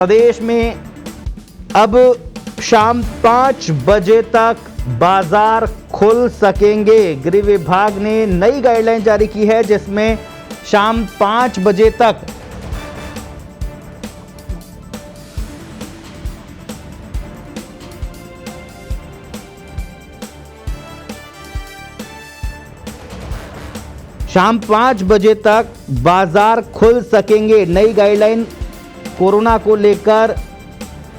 प्रदेश में अब शाम 5 बजे तक बाजार खुल सकेंगे। गृह विभाग ने नई गाइडलाइन जारी की है जिसमें शाम 5 बजे तक बाजार खुल सकेंगे। नई गाइडलाइन कोरोना को लेकर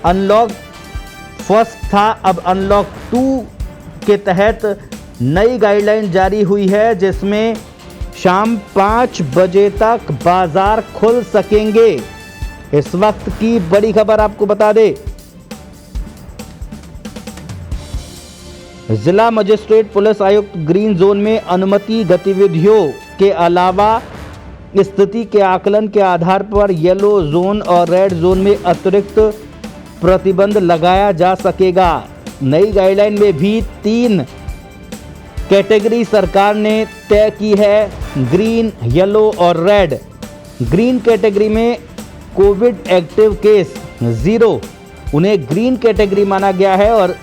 अनलॉक फर्स्ट था, अब अनलॉक 2 के तहत नई गाइडलाइन जारी हुई है जिसमें शाम 5 बजे तक बाजार खुल सकेंगे। इस वक्त की बड़ी खबर आपको बता दें, जिला मजिस्ट्रेट पुलिस आयुक्त ग्रीन जोन में अनुमति गतिविधियों के अलावा स्थिति के आकलन के आधार पर येलो जोन और रेड जोन में अतिरिक्त प्रतिबंध लगाया जा सकेगा। नई गाइडलाइन में भी 3 कैटेगरी सरकार ने तय की है, ग्रीन, येलो और रेड। ग्रीन कैटेगरी में कोविड एक्टिव केस 0, उन्हें ग्रीन कैटेगरी माना गया है और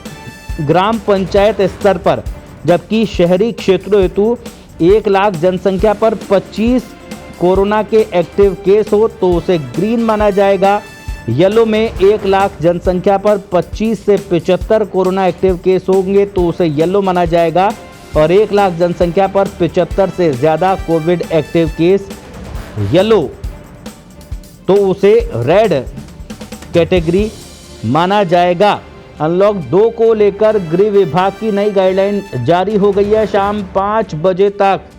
ग्राम पंचायत स्तर पर, जबकि शहरी क्षेत्रों हेतु 1 लाख जनसंख्या पर 25 कोरोना के एक्टिव केस हो तो उसे ग्रीन माना जाएगा। येलो में 1 लाख जनसंख्या पर 25 से 75 कोरोना एक्टिव केस होंगे तो उसे येलो माना जाएगा और 1 लाख जनसंख्या पर 75 से ज़्यादा कोविड एक्टिव केस येलो तो उसे रेड कैटेगरी माना जाएगा। अनलॉक 2 को लेकर गृह विभाग की नई गाइडलाइन जारी हो गई है। शाम 5 बजे तक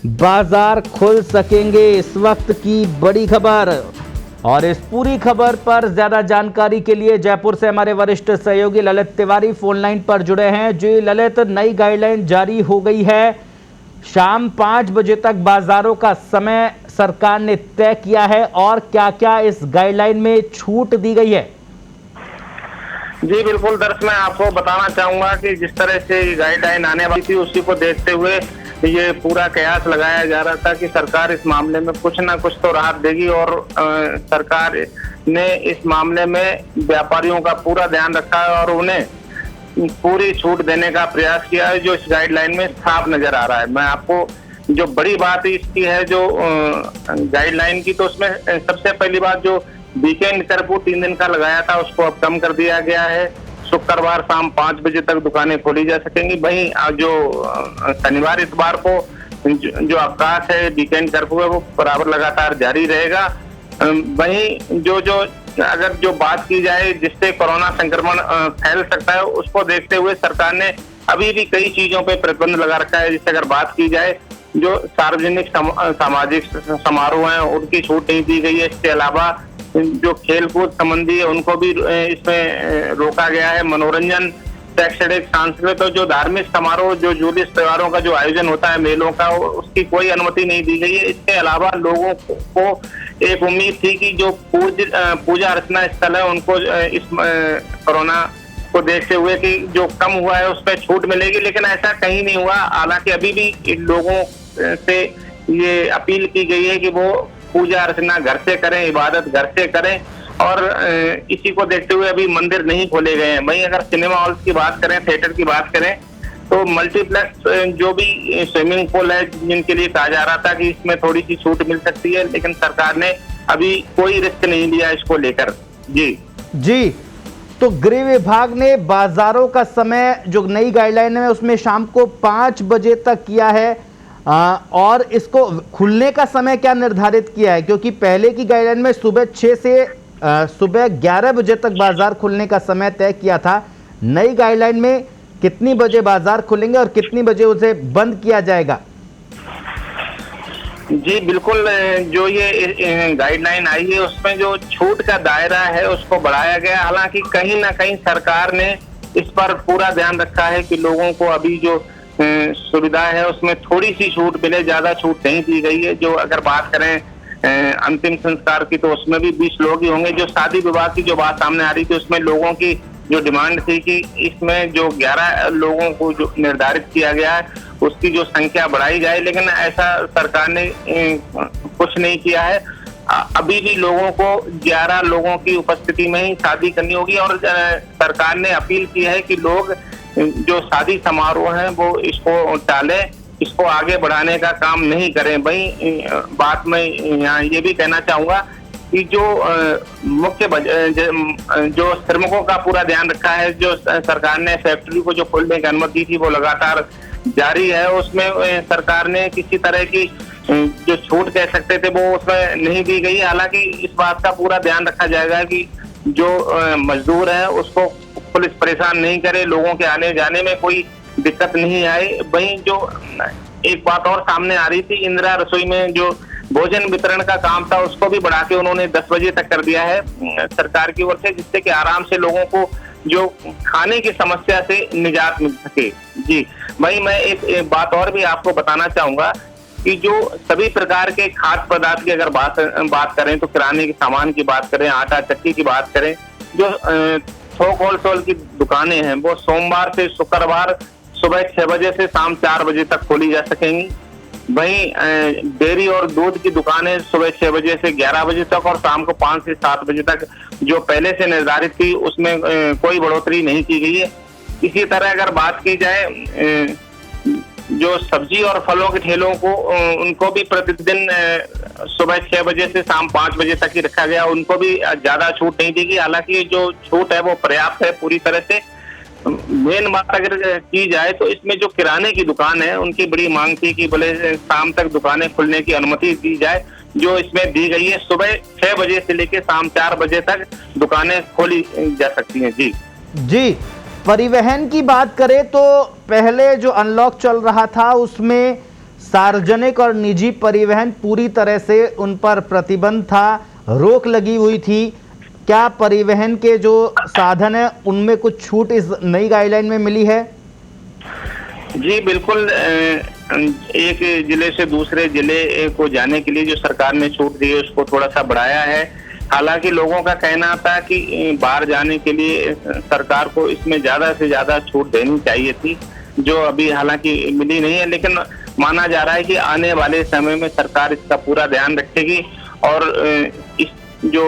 बाजार खुल सकेंगे। इस वक्त की बड़ी खबर, और इस पूरी खबर पर ज्यादा जानकारी के लिए जयपुर से हमारे वरिष्ठ सहयोगी ललित तिवारी फोन लाइन पर जुड़े हैं। जी ललित, नई गाइडलाइन जारी हो गई है, शाम 5 बजे तक बाजारों का समय सरकार ने तय किया है और क्या-क्या इस गाइडलाइन में छूट दी गई है? जी बिल्कुल दर्शक, मैं आपको बताना चाहूंगा कि जिस तरह से गाइडलाइन आने वाली थी उसी को देखते हुए ये पूरा कयास लगाया जा रहा था कि सरकार इस मामले में कुछ ना कुछ तो राहत देगी और सरकार ने इस मामले में व्यापारियों का पूरा ध्यान रखा है और उन्हें पूरी छूट देने का प्रयास किया है, जो इस गाइडलाइन में साफ नजर आ रहा है। मैं आपको जो बड़ी बात इसकी है जो गाइडलाइन की, तो उसमें सबसे पहली बात जो वीकेंड कर्फ्यू 3 दिन का लगाया था उसको अब कम कर दिया गया है। शुक्रवार शाम 5 बजे तक दुकानें खोली जा सकेंगी। वहीं जो शनिवार इतवार को जो अवकाश है, वीकेंड कर्फ्यू है, वो बराबर लगातार जारी रहेगा। वहीं जो अगर जो बात की जाए जिससे कोरोना संक्रमण फैल सकता है, उसको देखते हुए सरकार ने अभी भी कई चीजों पे प्रतिबंध लगा रखा है। जिससे अगर बात की जाए जो सार्वजनिक सामाजिक समारोह हैं उनकी छूट नहीं दी गई है। इसके अलावा जो खेल कूद संबंधी है उनको भी इसमें रोका गया है। मनोरंजन, शैक्षणिक, सांस्कृतिक और जो धार्मिक समारोह, जो जुलूस त्योहारों का जो आयोजन होता है, मेलों का, उसकी कोई अनुमति नहीं दी गई है। इसके अलावा लोगों को एक उम्मीद थी कि जो पूजा अर्चना स्थल है उनको इस कोरोना को देखते हुए कि जो कम हुआ है उस पर छूट मिलेगी, लेकिन ऐसा कहीं नहीं हुआ। हालांकि अभी भी लोगों से ये अपील की गई है कि वो पूजा अर्चना घर से करें, इबादत घर से करें और इसी को देखते हुए अभी मंदिर नहीं खोले गए हैं। वहीं अगर सिनेमा हॉल्स की बात करें, थिएटर की बात करें, तो मल्टीप्लेक्स जो भी स्विमिंग पूल है जिनके लिए कहा जा रहा था कि इसमें थोड़ी सी छूट मिल सकती है, लेकिन सरकार ने अभी कोई रिस्क नहीं लिया इसको लेकर। जी, तो गृह विभाग ने बाजारों का समय जो नई गाइडलाइन है उसमें शाम को 5 बजे तक किया है और इसको खुलने का समय क्या निर्धारित किया है? क्योंकि पहले की गाइडलाइन में सुबह 6 से सुबह 11 बजे तक बाजार खुलने का समय तय किया था। नई गाइडलाइन में कितनी बजे बाजार खुलेंगे और कितनी बजे उसे बंद किया जाएगा? जी बिल्कुल, जो ये गाइडलाइन आई है उसमें जो छूट का दायरा है उसको बढ़ाया गया। हालांकि कहीं ना कहीं सरकार ने इस पर पूरा ध्यान रखा है कि लोगों को अभी जो सुविधा है उसमें थोड़ी सी छूट मिले, ज्यादा छूट नहीं दी गई है। जो अगर बात करें अंतिम संस्कार की तो उसमें भी 20 लोग ही होंगे। जो शादी विवाह की जो बात सामने आ रही थी उसमें लोगों की जो डिमांड थी कि इसमें जो 11 लोगों को जो निर्धारित किया गया है उसकी जो संख्या बढ़ाई जाए, लेकिन ऐसा सरकार ने कुछ नहीं किया है। अभी भी लोगों को 11 लोगों की उपस्थिति में ही शादी करनी होगी और सरकार ने अपील की है कि लोग जो शादी समारोह हैं वो इसको टालें, इसको आगे बढ़ाने का काम नहीं करें। वहीं बात में यहाँ ये भी कहना चाहूंगा कि जो मुख्य जो श्रमिकों का पूरा ध्यान रखा है, जो सरकार ने फैक्ट्री को जो खोलने की अनुमति थी वो लगातार जारी है। उसमें सरकार ने किसी तरह की जो छूट कह सकते थे वो उसमें नहीं दी गई। हालांकि इस बात का पूरा ध्यान रखा जाएगा कि जो मजदूर है उसको पुलिस परेशान नहीं करे, लोगों के आने जाने में कोई दिक्कत नहीं आए। वहीं जो एक बात और सामने आ रही थी, इंदिरा रसोई में जो भोजन वितरण का काम था उसको भी बढ़ा के उन्होंने 10 बजे तक कर दिया है सरकार की ओर से, जिससे कि आराम से लोगों को जो खाने की समस्या से निजात मिल सके। जी, वहीं मैं एक बात और भी आपको बताना चाहूंगा कि जो सभी प्रकार के खाद्य पदार्थ की अगर बात करें तो किराने के सामान की बात करें, आटा चक्की की बात करें, जो थोक होलसेल की दुकानें हैं वो सोमवार से शुक्रवार सुबह 6 बजे से शाम 4 बजे तक खोली जा सकेंगी। वहीं डेयरी और दूध की दुकानें सुबह 6 बजे से 11 बजे तक और शाम को 5 से 7 बजे तक जो पहले से निर्धारित थी उसमें कोई बढ़ोतरी नहीं की गई है। इसी तरह अगर बात की जाए जो सब्जी और फलों के ठेलों को उनको भी प्रतिदिन सुबह 6 बजे से शाम 5 बजे तक ही रखा गया, उनको भी ज्यादा छूट नहीं दी गई। हालांकि जो छूट है वो पर्याप्त है पूरी तरह से। मेन बात अगर की जाए तो इसमें जो किराने की दुकान है उनकी बड़ी मांग थी कि बोले शाम तक दुकानें खुलने की अनुमति दी जाए, जो इसमें दी गई है। सुबह 6 बजे से लेकर शाम 4 बजे तक दुकानें खोली जा सकती हैं। जी, परिवहन की बात करें तो पहले जो अनलॉक चल रहा था उसमें सार्वजनिक और निजी परिवहन पूरी तरह से उन पर प्रतिबंध था, रोक लगी हुई थी। क्या परिवहन के जो साधन है उनमें कुछ छूट इस नई गाइडलाइन में मिली है? जी बिल्कुल, एक जिले से दूसरे जिले को जाने के लिए जो सरकार ने छूट दी है उसको थोड़ा सा बढ़ाया है। हालांकि लोगों का कहना था कि बाहर जाने के लिए सरकार को इसमें ज्यादा से ज्यादा छूट देनी चाहिए थी, जो अभी हालांकि मिली नहीं है। लेकिन माना जा रहा है कि आने वाले समय में सरकार इसका पूरा ध्यान रखेगी और इस जो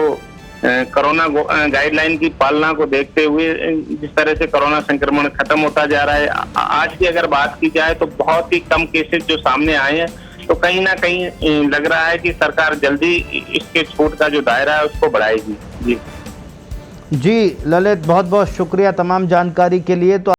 कोरोना गाइडलाइन की पालना को देखते हुए जिस तरह से कोरोना संक्रमण खत्म होता जा रहा है, आज की अगर बात की जाए तो बहुत ही कम केसेस जो सामने आए हैं, तो कहीं ना कहीं लग रहा है कि सरकार जल्दी इसके छूट का जो दायरा है उसको बढ़ाएगी। जी ललित, बहुत बहुत शुक्रिया तमाम जानकारी के लिए। तो